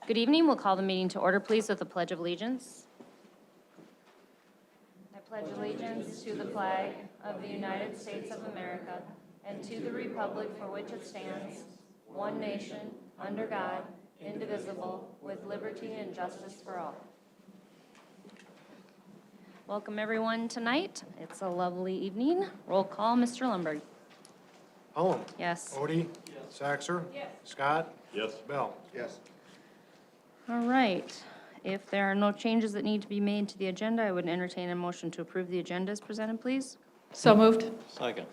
Good evening. We'll call the meeting to order, please, with the Pledge of Allegiance. I pledge allegiance to the flag of the United States of America and to the republic for which it stands, one nation, under God, indivisible, with liberty and justice for all. Welcome, everyone, tonight. It's a lovely evening. Roll call, Mr. Lundberg. Holm. Yes. Odie. Yes. Saxer. Yes. Scott. Yes. Bell. Yes. All right. If there are no changes that need to be made to the agenda, I would entertain a motion to approve the agenda as presented, please. So moved. Second.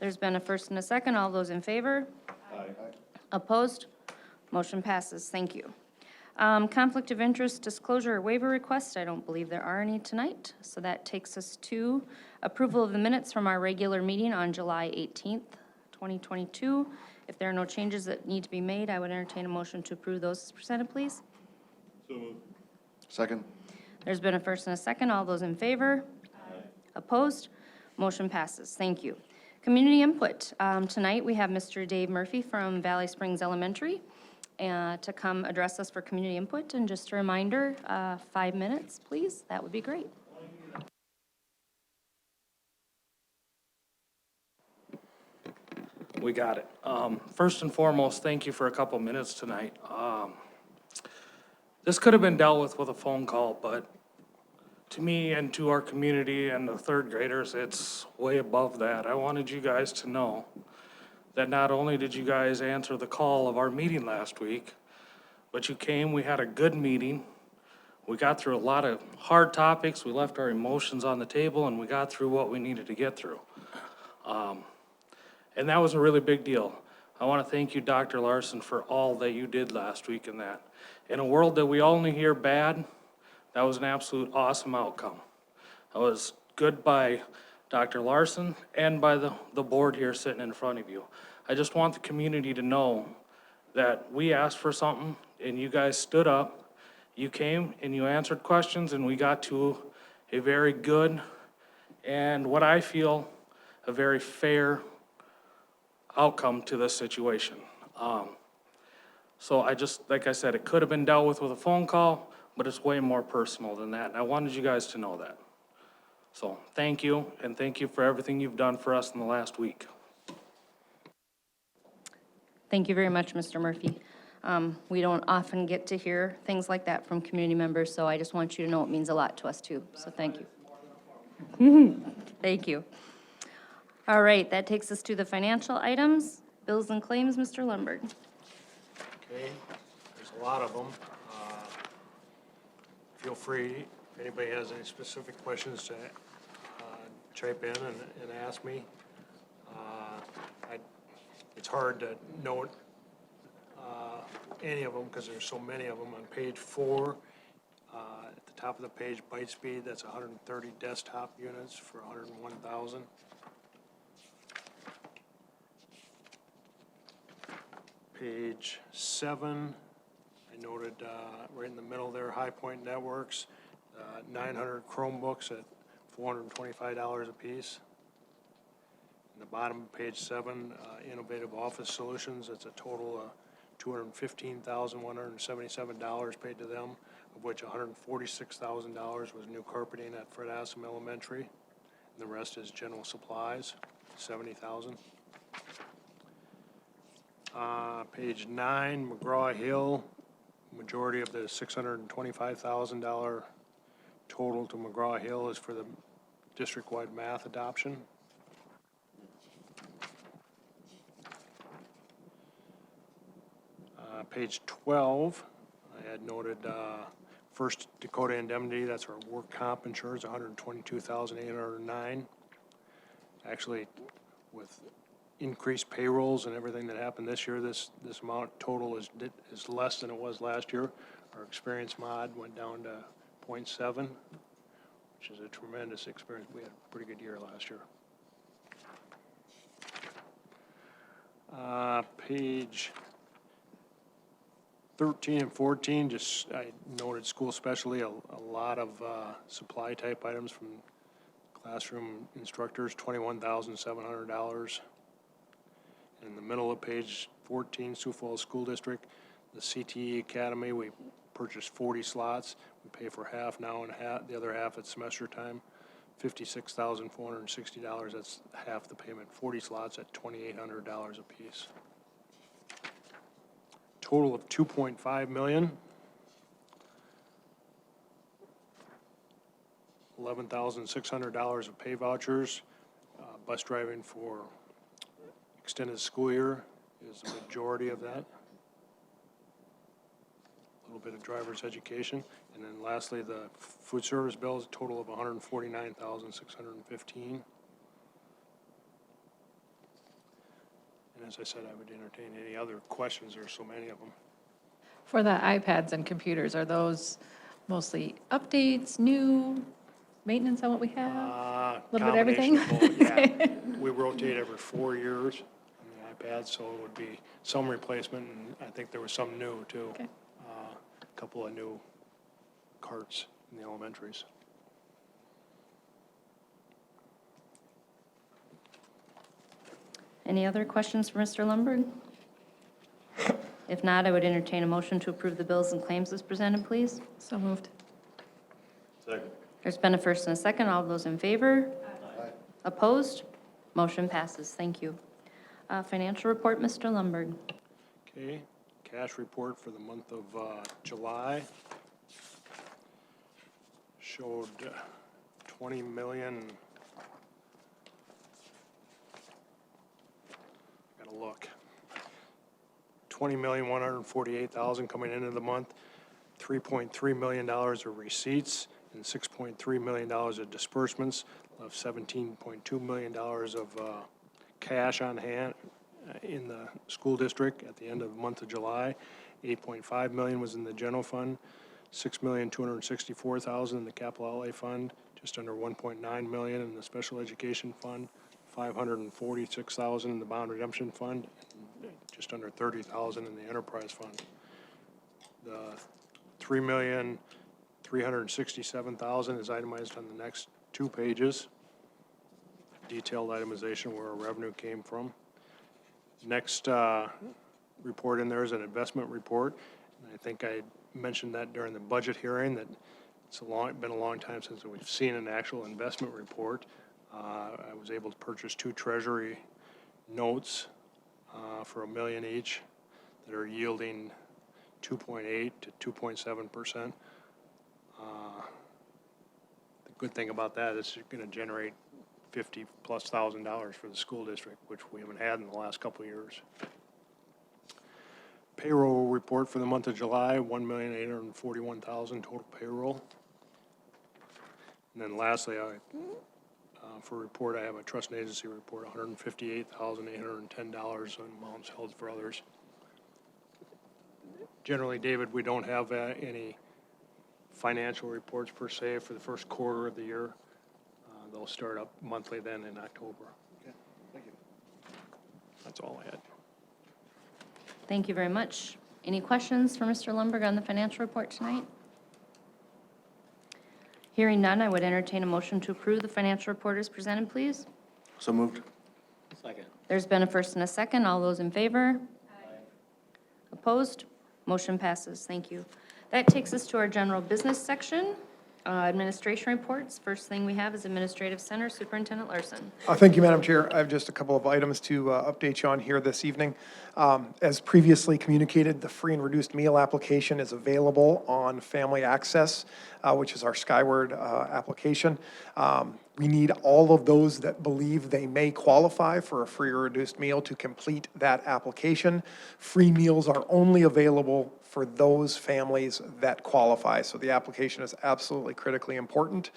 There's been a first and a second. All those in favor? Aye. Opposed? Motion passes. Thank you. Conflict of interest disclosure or waiver request. I don't believe there are any tonight. So that takes us to approval of the minutes from our regular meeting on July 18th, 2022. If there are no changes that need to be made, I would entertain a motion to approve those as presented, please. So moved. Second. There's been a first and a second. All those in favor? Aye. Opposed? Motion passes. Thank you. Community input. Tonight, we have Mr. Dave Murphy from Valley Springs Elementary to come address us for community input. And just a reminder, 5 minutes, please. That would be great. We got it. First and foremost, thank you for a couple minutes tonight. This could have been dealt with a phone call, but to me and to our community and the third graders, it's way above that. I wanted you guys to know that not only did you guys answer the call of our meeting last week, but you came, we had a good meeting. We got through a lot of hard topics. We left our emotions on the table and we got through what we needed to get through. And that was a really big deal. I want to thank you, Dr. Larson, for all that you did last week in that. In a world that we only hear bad, that was an absolute awesome outcome. That was good by Dr. Larson and by the board here sitting in front of you. I just want the community to know that we asked for something and you guys stood up, you came and you answered questions and we got to a very good and what I feel a very fair outcome to this situation. So I just, like I said, it could have been dealt with a phone call, but it's way more personal than that. And I wanted you guys to know that. So thank you, and thank you for everything you've done for us in the last week. Thank you very much, Mr. Murphy. We don't often get to hear things like that from community members, so I just want you to know it means a lot to us too. So thank you. Thank you. All right, that takes us to the financial items. Bills and claims, Mr. Lundberg. Okay, there's a lot of them. Feel free, if anybody has any specific questions, to chime in and ask me. It's hard to note any of them because there's so many of them. On page 4, at the top of the page, byte speed, that's 130 desktop units for 101,000. Page 7, I noted right in the middle there, High Point Networks, 900 Chromebooks at $425 a piece. In the bottom of page 7, Innovative Office Solutions, that's a total of $215,177 paid to them, of which $146,000 was new carpeting at Fred Assam Elementary, and the rest is general supplies, $70,000. Page 9, McGraw-Hill, majority of the $625,000 total to McGraw-Hill is for the district-wide math adoption. Page 12, I had noted First Dakota Indemnity, that's our work comp insurance, $122,809. Actually, with increased payrolls and everything that happened this year, this amount total is less than it was last year. Our experience mod went down to 0.7, which is a tremendous experience. We had a pretty good year last year. Page 13 and 14, just I noted school specialty, a lot of supply type items from classroom instructors, $21,700. In the middle of page 14, Sioux Falls School District, The CTE Academy, we purchased 40 slots. We pay for half now and half, the other half at semester time. $56,460, that's half the payment. 40 slots at $2,800 apiece. Total of $2.5 million. $11,600 of pay vouchers. Bus driving for extended school year is the majority of that. A little bit of driver's education. And then lastly, the food service bills, a total of $149,615. And as I said, I would entertain any other questions. There are so many of them. For the iPads and computers, are those mostly updates, new, maintenance on what we have? A Little bit of everything? Yeah. We rotate every 4 years on the iPad, so it would be some replacement, and I think there was some new too. Okay. A couple of new carts in the elementaries. Any other questions for Mr. Lundberg? If not, I would entertain a motion to approve the bills and claims as presented, please. So moved. Second. There's been a first and a second. All those in favor? Aye. Opposed? Motion passes. Thank you. Financial report, Mr. Lundberg. Okay, cash report for the month of July showed 20 million. Gotta look. 20,148,000 coming into the month, $3.3 million of receipts, and $6.3 million of disbursements, of $17.2 million of cash on hand in the school district at the end of the month of July. $8.5 million was in the general fund, $6,264,000 in the capital outlay fund, just under $1.9 million in the special education fund, $546,000 in the bond redemption fund, and just under $30,000 in the enterprise fund. The $3,367,000 is itemized on the next 2 pages. Detailed itemization where our revenue came from. Next report in there is an investment report. And I think I mentioned that during the budget hearing that it's been a long time since we've seen an actual investment report. I was able to purchase 2 treasury notes for $1 million each that are yielding 2.8 to 2.7%. The good thing about that is it's going to generate $50,000+ for the school district, which we haven't had in the last couple of years. Payroll report for the month of July, $1,841,000 total payroll. And then lastly, for report, I have a trust and agency report, $158,810 on amounts held for others. Generally, David, we don't have any financial reports per se for the first quarter of the year. They'll start up monthly then in October. Okay, thank you. That's all I had. Thank you very much. Any questions for Mr. Lundberg on the financial report tonight? Hearing none, I would entertain a motion to approve the financial report as presented, please. So moved. Second. There's been a first and a second. All those in favor? Opposed? Motion passes. Thank you. That takes us to our general business section. Administration reports. First thing we have is Administrative Center, Superintendent Larson. Thank you, Madam Chair. I have just a couple of items to update you on here this evening. As previously communicated, the free and reduced meal application is available on Family Access, which is our Skyward application. We need all of those that believe they may qualify for a free or reduced meal to complete that application. Free meals are only available for those families that qualify. So the application is absolutely critically important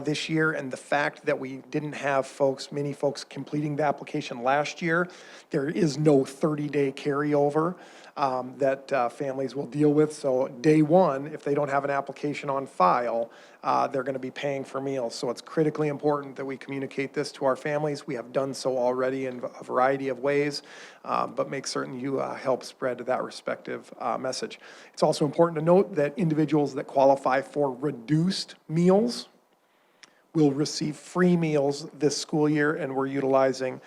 this year. And the fact that we didn't have many folks completing the application last year, there is no 30-day carryover that families will deal with. So day one, if they don't have an application on file, they're going to be paying for meals. So it's critically important that we communicate this to our families. We have done so already in a variety of ways, but make certain you help spread that respective message. It's also important to note that individuals that qualify for reduced meals will receive free meals this school year, and we're utilizing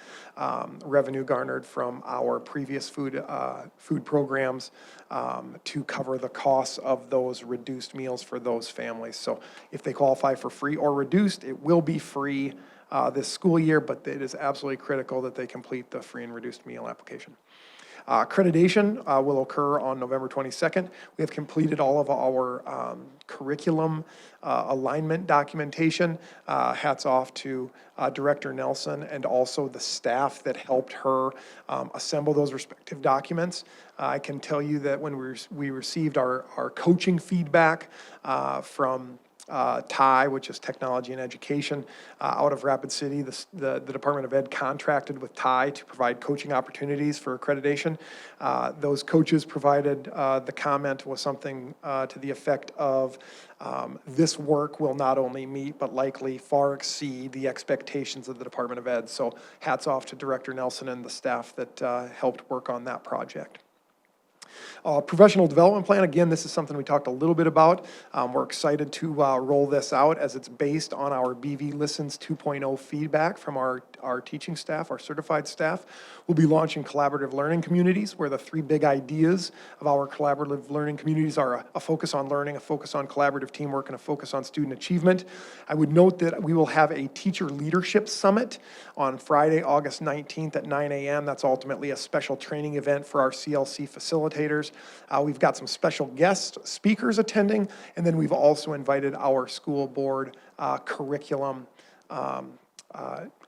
revenue garnered from our previous food programs to cover the costs of those reduced meals for those families. So if they qualify for free or reduced, it will be free this school year, but it is absolutely critical that they complete the free and reduced meal application. Accreditation will occur on November 22nd. We have completed all of our curriculum alignment documentation. Hats off to Director Nelson and also the staff that helped her assemble those respective documents. I can tell you that when we received our coaching feedback from TIE, which is Technology and Education, out of Rapid City. The Department of Ed contracted with TIE to provide coaching opportunities for accreditation. Those coaches provided, the comment was something to the effect of, this work will not only meet, but likely far exceed the expectations of the Department of Ed. So hats off to Director Nelson and the staff that helped work on that project. Professional development plan, again, this is something we talked a little bit about. We're excited to roll this out as it's based on our BV Listens 2.0 feedback from our teaching staff, our certified staff. We'll be launching collaborative learning communities, where the three big ideas of our collaborative learning communities are a focus on learning, a focus on collaborative teamwork, and a focus on student achievement. I would note that we will have a teacher leadership summit on Friday, August 19th at 9 a.m. That's ultimately a special training event for our CLC facilitators. We've got some special guest speakers attending, and then we've also invited our school board curriculum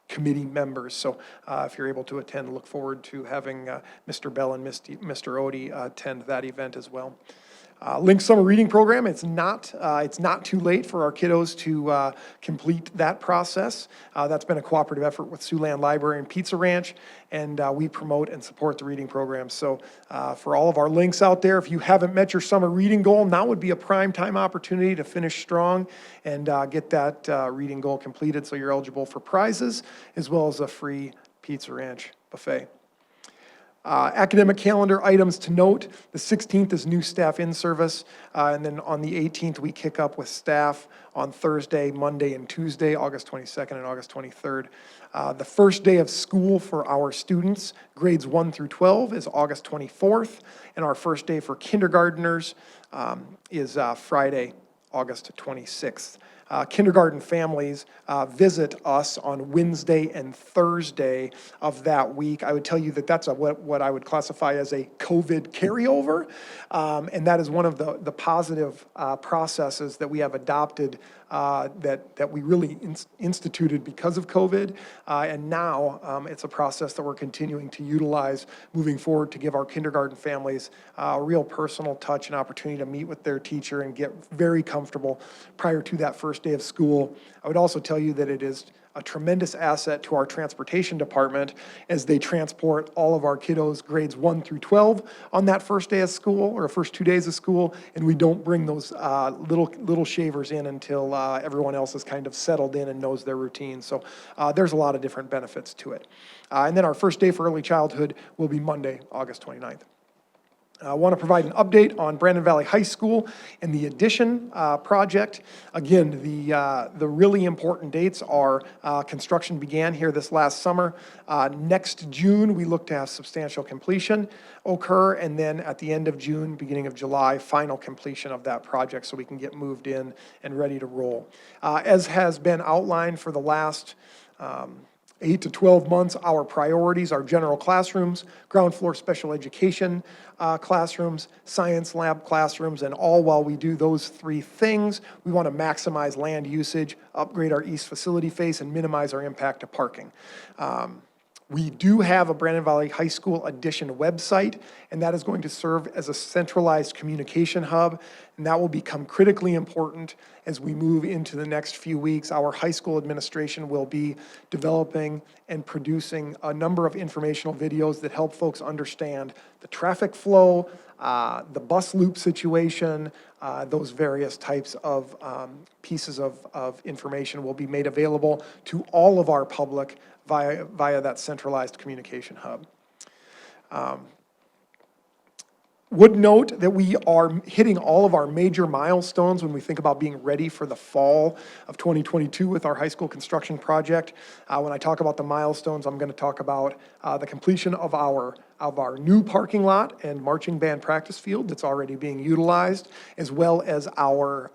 committee members. So if you're able to attend, look forward to having Mr. Bell and Mr. Odie attend that event as well. Link Summer Reading Program, it's not too late for our kiddos to complete that process. That's been a cooperative effort with Siouxland Library and Pizza Ranch, and we promote and support the reading program. So for all of our links out there, if you haven't met your summer reading goal, now would be a prime time opportunity to finish strong and get that reading goal completed so you're eligible for prizes as well as a free Pizza Ranch buffet. Academic calendar items to note, the 16th is new staff in service, and then on the 18th, we kick up with staff on Thursday, Monday, and Tuesday, August 22nd and August 23rd. The first day of school for our students, grades 1 through 12, is August 24th, and our first day for kindergarteners is Friday, August 26th. Kindergarten families visit us on Wednesday and Thursday of that week. I would tell you that that's what I would classify as a COVID carryover, and that is one of the positive processes that we have adopted that we really instituted because of COVID, and now it's a process that we're continuing to utilize moving forward to give our kindergarten families a real personal touch and opportunity to meet with their teacher and get very comfortable prior to that first day of school. I would also tell you that it is a tremendous asset to our transportation department as they transport all of our kiddos grades 1 through 12 on that first day of school or first 2 days of school, and we don't bring those little shavers in until everyone else is kind of settled in and knows their routine. So there's a lot of different benefits to it. And then our first day for early childhood will be Monday, August 29th. I want to provide an update on Brandon Valley High School and the addition project. Again, the really important dates are construction began here this last summer. Next June, we look to have substantial completion occur, and then at the end of June, beginning of July, final completion of that project so we can get moved in and ready to roll. As has been outlined for the last 8 to 12 months, our priorities are general classrooms, ground floor special education classrooms, science lab classrooms, and all while we do those three things, we want to maximize land usage, upgrade our east facility face, and minimize our impact to parking. We do have a Brandon Valley High School Addition website, and that is going to serve as a centralized communication hub, and that will become critically important as we move into the next few weeks. Our high school administration will be developing and producing a number of informational videos that help folks understand the traffic flow, the bus loop situation, those various types of pieces of information will be made available to all of our public via that centralized communication hub. Would note that we are hitting all of our major milestones when we think about being ready for the fall of 2022 with our high school construction project. When I talk about the milestones, I'm going to talk about the completion of our new parking lot and marching band practice field that's already being utilized, as well as our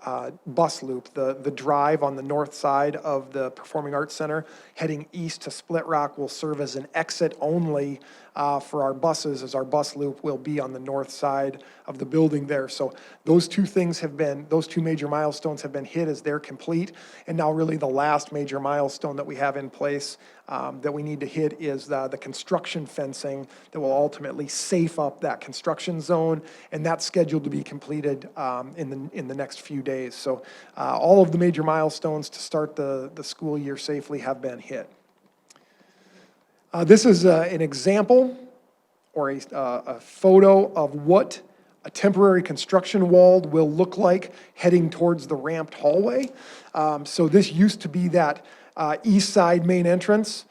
bus loop, the drive on the north side of the Performing Arts Center heading east to Split Rock will serve as an exit only for our buses, as our bus loop will be on the north side of the building there. So those two major milestones have been hit as they're complete. And now really the last major milestone that we have in place that we need to hit is the construction fencing that will ultimately safe up that construction zone. And that's scheduled to be completed in the next few days. So all of the major milestones to start the school year safely have been hit. This is an example or a photo of what a temporary construction wall will look like heading towards the ramped hallway. So this used to be that east side main entrance.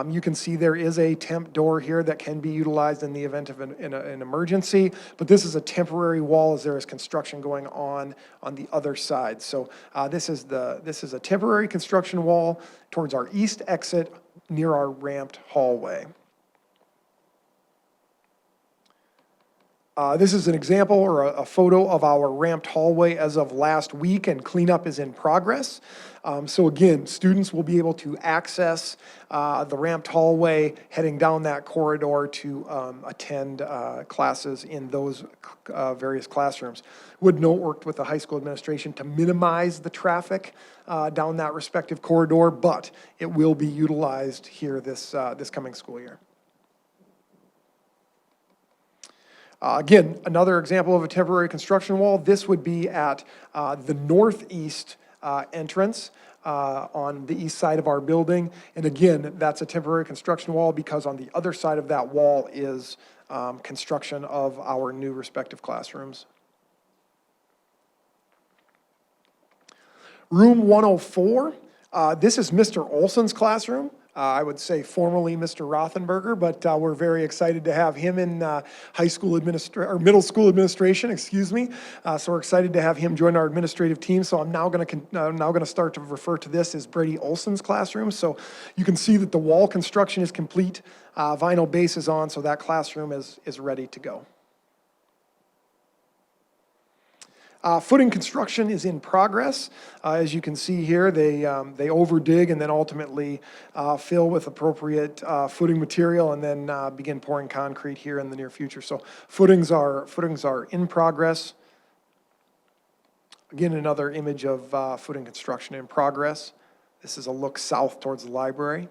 You can see there is a temp door here that can be utilized in the event of an emergency, but this is a temporary wall as there is construction going on the other side. So this is a temporary construction wall towards our east exit near our ramped hallway. This is an example or a photo of our ramped hallway as of last week, and cleanup is in progress. So again, students will be able to access the ramped hallway heading down that corridor to attend classes in those various classrooms. Would note, worked with the high school administration to minimize the traffic down that respective corridor, but it will be utilized here this coming school year. Again, another example of a temporary construction wall. This would be at the northeast entrance on the east side of our building. And again, that's a temporary construction wall because on the other side of that wall is construction of our new respective classrooms. Room 104, this is Mr. Olson's classroom. I would say formerly Mr. Rothenberger, but we're very excited to have him in middle school administration, excuse me. So we're excited to have him join our administrative team. So I'm now going to start to refer to this as Brady Olson's classroom. So you can see that the wall construction is complete, vinyl base is on, so that classroom is ready to go. Footing construction is in progress. As you can see here, they overdig and then ultimately fill with appropriate footing material and then begin pouring concrete here in the near future. So footings are in progress. Again, another image of footing construction in progress. This is a look south towards the library.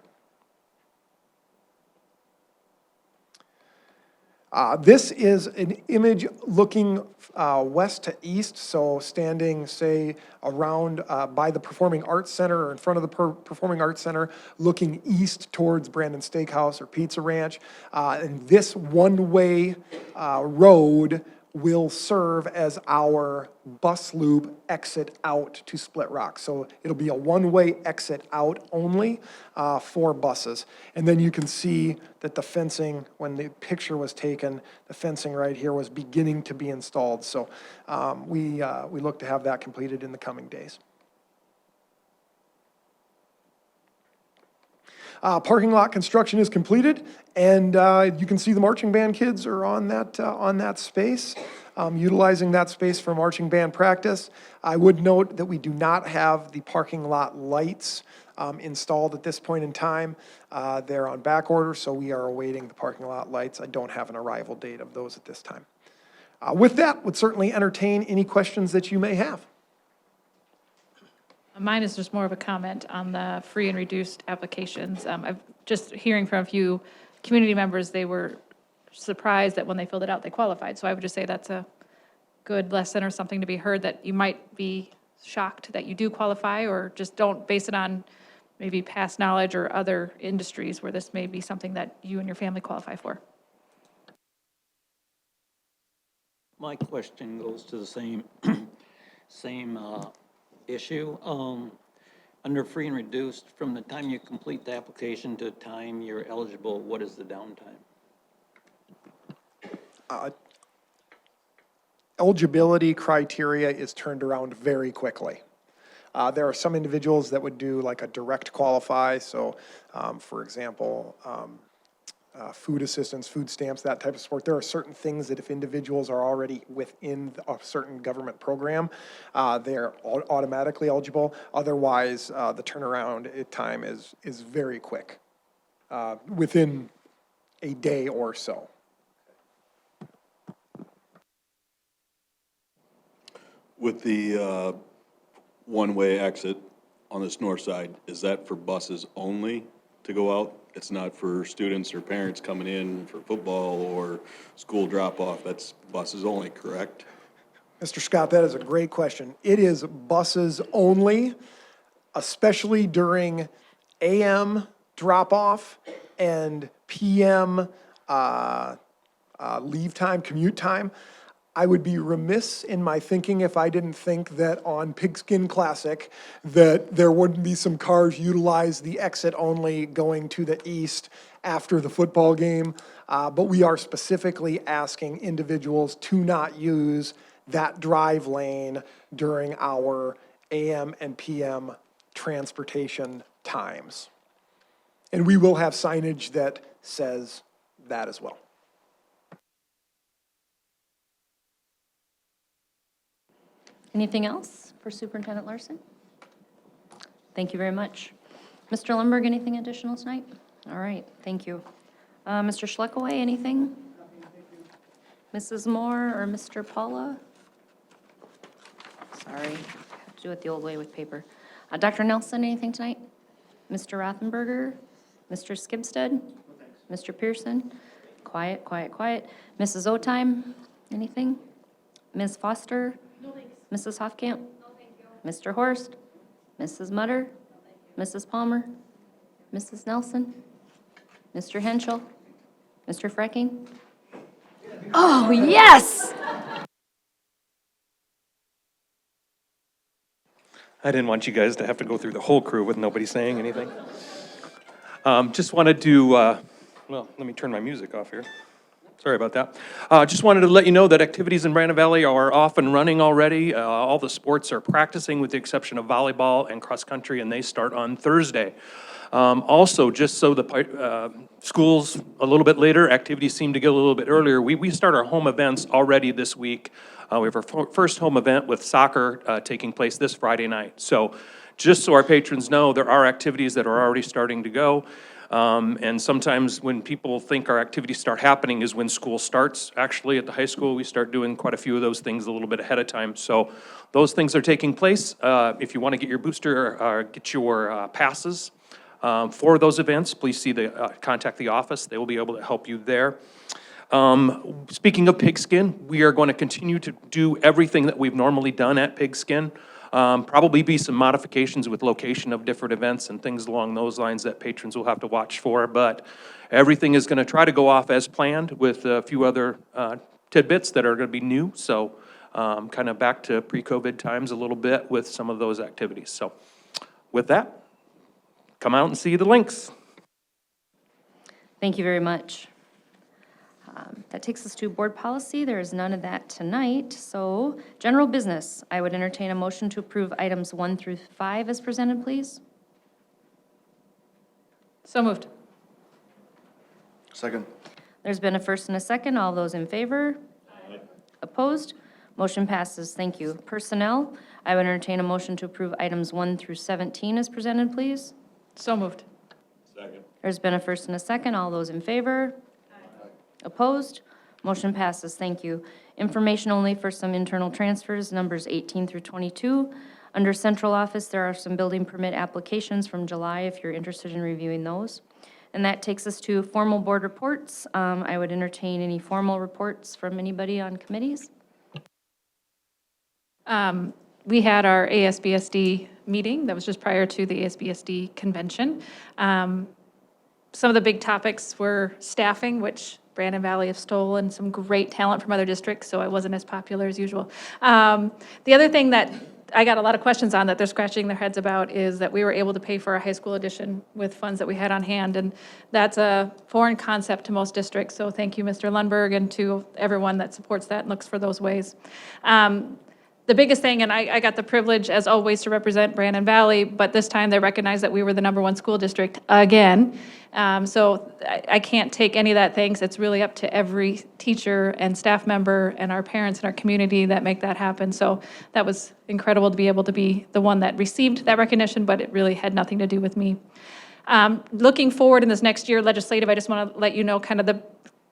This is an image looking west to east, so standing, say, around by the Performing Arts Center or in front of the Performing Arts Center, looking east towards Brandon Steakhouse or Pizza Ranch. And this one-way road will serve as our bus loop exit out to Split Rock. So it'll be a one-way exit out only for buses. And then you can see that the fencing, when the picture was taken, the fencing right here was beginning to be installed. So we look to have that completed in the coming days. Parking lot construction is completed, and you can see the marching band kids are on that space, utilizing that space for marching band practice. I would note that we do not have the parking lot lights installed at this point in time. They're on back order, so we are awaiting the parking lot lights. I don't have an arrival date of those at this time. With that, would certainly entertain any questions that you may have. Mine is just more of a comment on the free and reduced applications. I've just hearing from a few community members, they were surprised that when they filled it out, they qualified. So I would just say that's a good lesson or something to be heard, that you might be shocked that you do qualify, or just don't base it on maybe past knowledge or other industries where this may be something that you and your family qualify for. My question goes to the same issue. Under free and reduced, from the time you complete the application to the time you're eligible, what is the downtime? eligibility criteria is turned around very quickly. There are some individuals that would do like a direct qualify, so, for example, food assistance, food stamps, that type of support. There are certain things that if individuals are already within a certain government program, they're automatically eligible. Otherwise, the turnaround time is very quick, within a day or so. With the one-way exit on this north side, is that for buses only to go out? It's not for students or parents coming in for football or school drop-off? That's buses only, correct? Mr. Scott, that is a great question. It is buses only, especially during AM drop-off and PM leave time, commute time. I would be remiss in my thinking if I didn't think that on Pigskin Classic, that there wouldn't be some cars utilize the exit only going to the east after the football game. But we are specifically asking individuals to not use that drive lane during our AM and PM transportation times. And we will have signage that says that as well. Anything else for Superintendent Larson? Thank you very much. Mr. Lundberg, anything additional tonight? All right, thank you. Mr. Schleckaway, anything? Mrs. Moore or Mr. Paula? Sorry, have to do it the old way with paper. Dr. Nelson, anything tonight? Mr. Rothenberger? Mr. Skibsted? Mr. Pearson? Quiet, quiet, quiet. Mrs. Otime, anything? Ms. Foster? No, thanks. Mrs. Hofkamp? No, thank you. Mr. Horst? Mrs. Mutter? Mrs. Palmer? Mrs. Nelson? Mr. Henschel? Mr. Frecking? Oh, yes! I didn't want you guys to have to go through the whole crew with nobody saying anything. Just wanted to, well, let me turn my music off here. Sorry about that. Just wanted to let you know that activities in Brandon Valley are off and running already. All the sports are practicing with the exception of volleyball and cross country, and they start on Thursday. Also, just so the schools a little bit later, activities seem to get a little bit earlier. We start our home events already this week. We have our first home event with soccer taking place this Friday night. So just so our patrons know, there are activities that are already starting to go. And sometimes when people think our activities start happening is when school starts. Actually, at the high school, we start doing quite a few of those things a little bit ahead of time. So those things are taking place. If you want to get your booster or get your passes for those events, please contact the office. They will be able to help you there. Speaking of Pigskin, we are going to continue to do everything that we've normally done at Pigskin. Probably be some modifications with location of different events and things along those lines that patrons will have to watch for, but everything is going to try to go off as planned with a few other tidbits that are going to be new, so kind of back to pre-COVID times a little bit with some of those activities. So with that, come out and see the links. Thank you very much. That takes us to board policy. There is none of that tonight. So general business, I would entertain a motion to approve items 1 through 5 as presented, please. So moved. Second. There's been a first and a second. All those in favor? Aye. Opposed? Motion passes. Thank you. Personnel, I would entertain a motion to approve items 1 through 17 as presented, please. So moved. Second. There's been a first and a second. All those in favor? Aye. Opposed? Motion passes. Thank you. Information only for some internal transfers, numbers 18 through 22. Under central office, there are some building permit applications from July if you're interested in reviewing those. And that takes us to formal board reports. I would entertain any formal reports from anybody on committees. We had our ASBSD meeting that was just prior to the ASBSD convention. Some of the big topics were staffing, which Brandon Valley have stolen some great talent from other districts, so it wasn't as popular as usual. The other thing that I got a lot of questions on that they're scratching their heads about is that we were able to pay for a high school edition with funds that we had on hand. And that's a foreign concept to most districts. So thank you, Mr. Lundberg, and to everyone that supports that and looks for those ways. The biggest thing, and I got the privilege, as always, to represent Brandon Valley, but this time they recognized that we were the #1 school district again. So I can't take any of that thanks. It's really up to every teacher and staff member and our parents and our community that make that happen. So that was incredible to be able to be the one that received that recognition, but it really had nothing to do with me. Looking forward in this next year legislative, I just want to let you know kind of the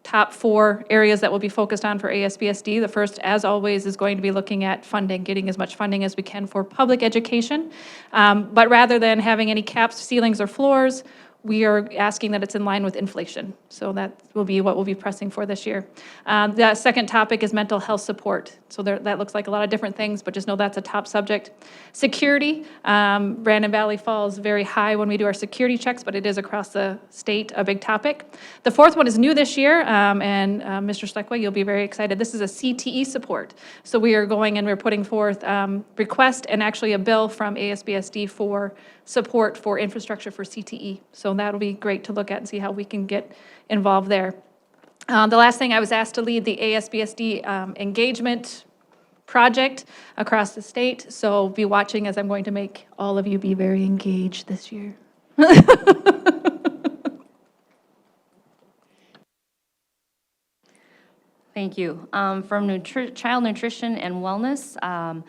top 4 areas that will be focused on for ASBSD. The first, as always, is going to be looking at funding, getting as much funding as we can for public education. But rather than having any caps, ceilings, or floors, we are asking that it's in line with inflation. So that will be what we'll be pressing for this year. The second topic is mental health support. So that looks like a lot of different things, but just know that's a top subject. Security, Brandon Valley falls very high when we do our security checks, but it is across the state a big topic. The fourth one is new this year, and Mr. Schleckway, you'll be very excited. This is a CTE support. So we are going and we're putting forth request and actually a bill from ASBSD for support for infrastructure for CTE. So that'll be great to look at and see how we can get involved there. The last thing, I was asked to lead the ASBSD engagement project across the state. So be watching as I'm going to make all of you be very engaged this year. Thank you. From Child Nutrition and Wellness,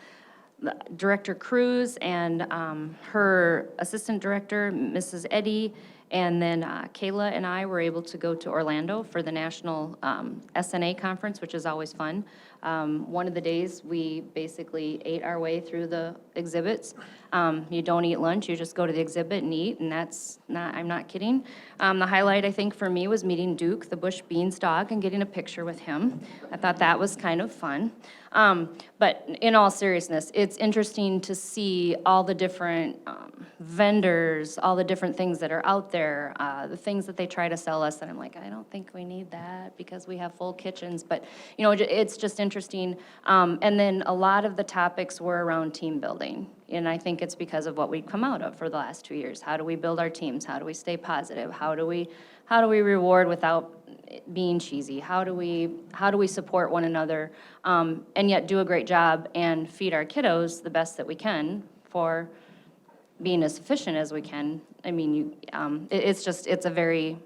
Director Cruz and her assistant director, Mrs. Eddy, and then Kayla and I were able to go to Orlando for the National SNA Conference, which is always fun. One of the days, we basically ate our way through the exhibits. You don't eat lunch, you just go to the exhibit and eat, and that's not, I'm not kidding. The highlight, I think, for me was meeting Duke, the Bush Beans dog, and getting a picture with him. I thought that was kind of fun. But in all seriousness, it's interesting to see all the different vendors, all the different things that are out there, the things that they try to sell us, and I'm like, I don't think we need that because we have full kitchens, but, you know, it's just interesting. And then a lot of the topics were around team building, and I think it's because of what we've come out of for the last 2 years. How do we build our teams? How do we stay positive? How do we reward without being cheesy? How do we support one another, and yet do a great job and feed our kiddos the best that we can for being as efficient as we can? I mean, it's a very,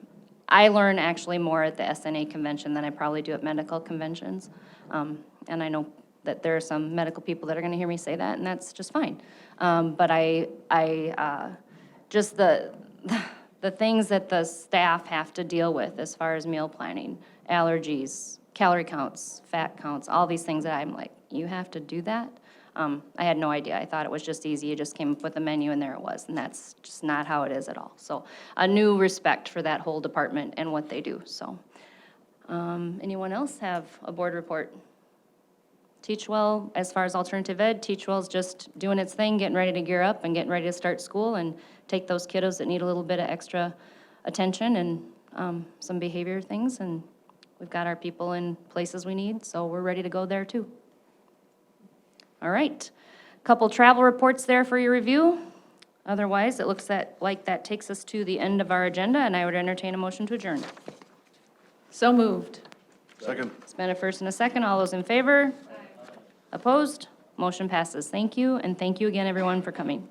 I learn actually more at the SNA convention than I probably do at medical conventions. And I know that there are some medical people that are gonna hear me say that, and that's just fine. But just the things that the staff have to deal with as far as meal planning, allergies, calorie counts, fat counts, all these things that I'm like, you have to do that? I had no idea. I thought it was just easy. You just came up with a menu and there it was, and that's just not how it is at all. So a new respect for that whole department and what they do, so. Anyone else have a board report? Teach Well, as far as alternative ed, Teach Well's just doing its thing, getting ready to gear up and getting ready to start school and take those kiddos that need a little bit of extra attention and some behavior things, and we've got our people in places we need, so we're ready to go there too. All right, couple travel reports there for your review. Otherwise, it looks like that takes us to the end of our agenda, and I would entertain a motion to adjourn. So moved. Second. It's been a first and a second. All those in favor? Opposed? Motion passes. Thank you, and thank you again, everyone, for coming.